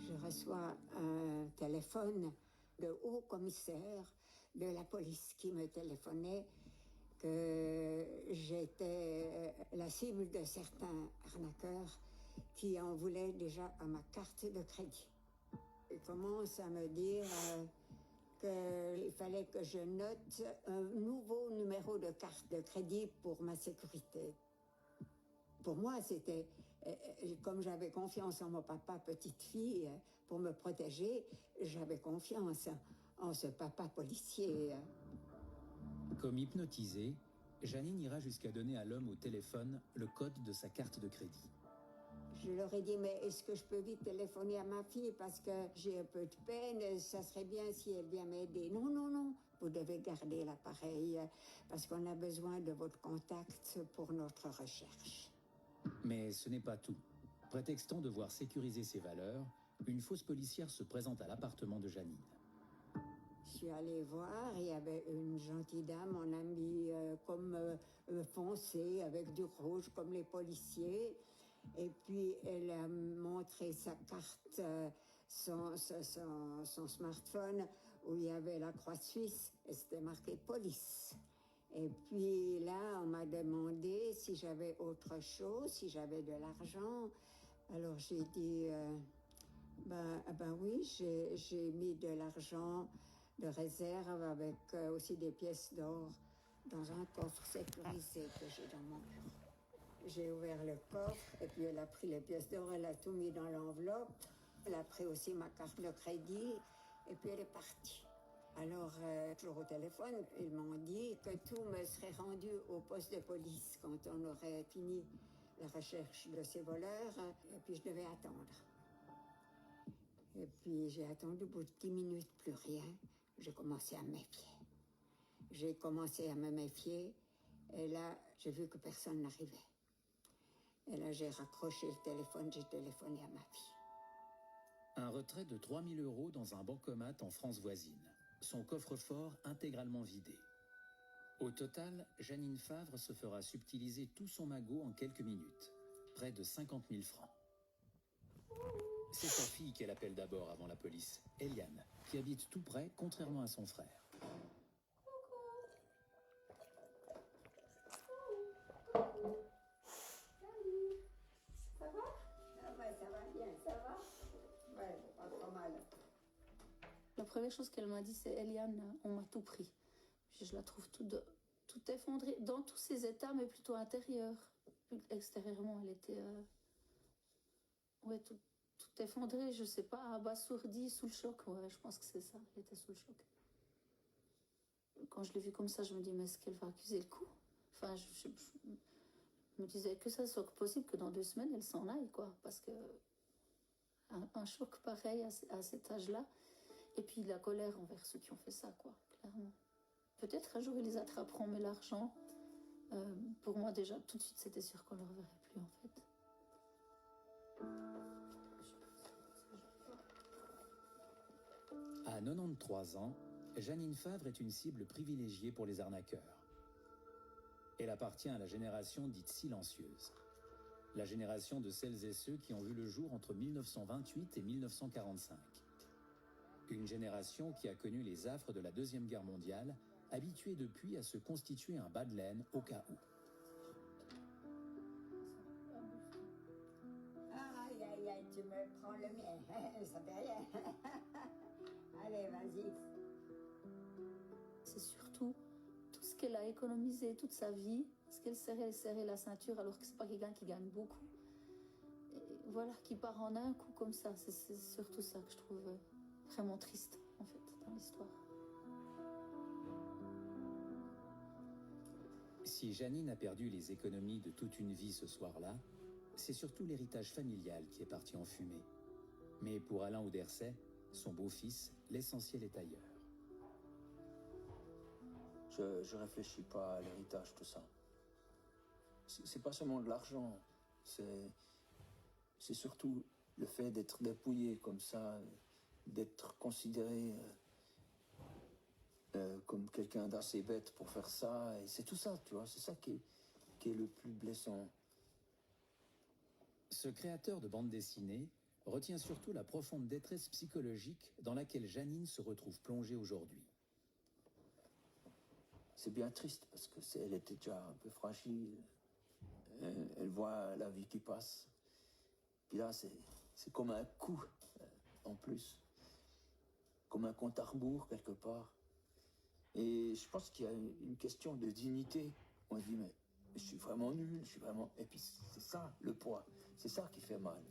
Je reçois un téléphone de haut commissaire de la police qui me téléphonait que j'étais la cible de certains arnaqueurs qui en voulaient déjà à ma carte de crédit. Ils commencent à me dire qu'il fallait que je note un nouveau numéro de carte de crédit pour ma sécurité. Pour moi, c'était, comme j'avais confiance en mon papa, petite fille, pour me protéger, j'avais confiance en ce papa policier. Comme hypnotisée, Janine ira jusqu'à donner à l'homme au téléphone le code de sa carte de crédit. Je leur ai dit, mais est-ce que je peux vite téléphoner à ma fille parce que j'ai un peu de peine, ça serait bien si elle vient m'aider. Non, non, non, vous devez garder l'appareil parce qu'on a besoin de votre contact pour notre recherche. Mais ce n'est pas tout. Prétextant devoir sécuriser ses valeurs, une fausse policière se présente à l'appartement de Janine. Je suis allée voir, il y avait une gentille dame en habit comme foncé, avec du rouge comme les policiers. Et puis elle a montré sa carte, son smartphone, où il y avait la croix suisse, et c'était marqué police. Et puis là, on m'a demandé si j'avais autre chose, si j'avais de l'argent. Alors j'ai dit, ben oui, j'ai mis de l'argent de réserve avec aussi des pièces d'or dans un coffre sécurisé que j'ai dans mon bureau. J'ai ouvert le coffre et puis elle a pris les pièces d'or, elle a tout mis dans l'enveloppe. Elle a pris aussi ma carte de crédit et puis elle est partie. Alors, toujours au téléphone, ils m'ont dit que tout me serait rendu au poste de police quand on aurait fini la recherche de ces voleurs et puis je devais attendre. Et puis j'ai attendu, au bout de 10 minutes, plus rien. J'ai commencé à me méfier. J'ai commencé à me méfier et là, j'ai vu que personne n'arrivait. Et là, j'ai raccroché le téléphone, j'ai téléphoné à ma fille. Un retrait de 3 000 € dans un bancomat en France voisine. Son coffre-fort intégralement vidé. Au total, Janine Favre se fera subtiliser tout son magot en quelques minutes. Près de 50 000 francs. C'est sa fille qu'elle appelle d'abord avant la police, Eliane, qui habite tout près, contrairement à son frère. Ça va? Ah ouais, ça va bien, ça va? Ouais, pas trop mal. La première chose qu'elle m'a dit, c'est Eliane, on m'a tout pris. Je la trouve toute effondrée, dans tous ses états, mais plutôt intérieur. Extérieurement, elle était tout effondrée, je sais pas, abasourdie, sous le choc. Ouais, je pense que c'est ça, elle était sous le choc. Quand je l'ai vue comme ça, je me dis, mais est-ce qu'elle va accuser le coup? Enfin, je me disais que ça soit possible que dans 2 semaines, elle s'en aille, quoi. Parce que un choc pareil à cet âge-là, et puis la colère envers ceux qui ont fait ça, quoi, clairement. Peut-être un jour ils les attraperont, mais l'argent, pour moi déjà, tout de suite, c'était sûr qu'on ne le reverrait plus, en fait. À 93 ans, Janine Favre est une cible privilégiée pour les arnaqueurs. Elle appartient à la génération dite silencieuse. La génération de celles et ceux qui ont vu le jour entre 1928 et 1945. Une génération qui a connu les affres de la Deuxième Guerre mondiale, habituée depuis à se constituer un bas de laine au cas où. Aïe, aïe, aïe, tu me prends le mien, ça fait rien. Allez, vas-y. C'est surtout tout ce qu'elle a économisé toute sa vie, ce qu'elle serrait la ceinture alors que c'est pas quelqu'un qui gagne beaucoup. Et voilà, qui part en un coup comme ça. C'est surtout ça que je trouve vraiment triste, en fait, dans l'histoire. Si Janine a perdu les économies de toute une vie ce soir-là, c'est surtout l'héritage familial qui est parti en fumée. Mais pour Alain Ouderset, son beau-fils, l'essentiel est ailleurs. Je réfléchis pas à l'héritage, tout ça. C'est pas seulement de l'argent, c'est surtout le fait d'être dépouillé comme ça, d'être considéré comme quelqu'un d'assez bête pour faire ça, et c'est tout ça, tu vois, c'est ça qui est le plus blessant. Ce créateur de bande dessinée retient surtout la profonde détresse psychologique dans laquelle Janine se retrouve plongée aujourd'hui. C'est bien triste parce que elle était déjà un peu fragile. Elle voit la vie qui passe. Puis là, c'est comme un coup en plus. Comme un compte à rebours quelque part. Et je pense qu'il y a une question de dignité. On se dit, mais je suis vraiment nul, je suis vraiment... Et puis c'est ça le poids. C'est ça qui fait mal.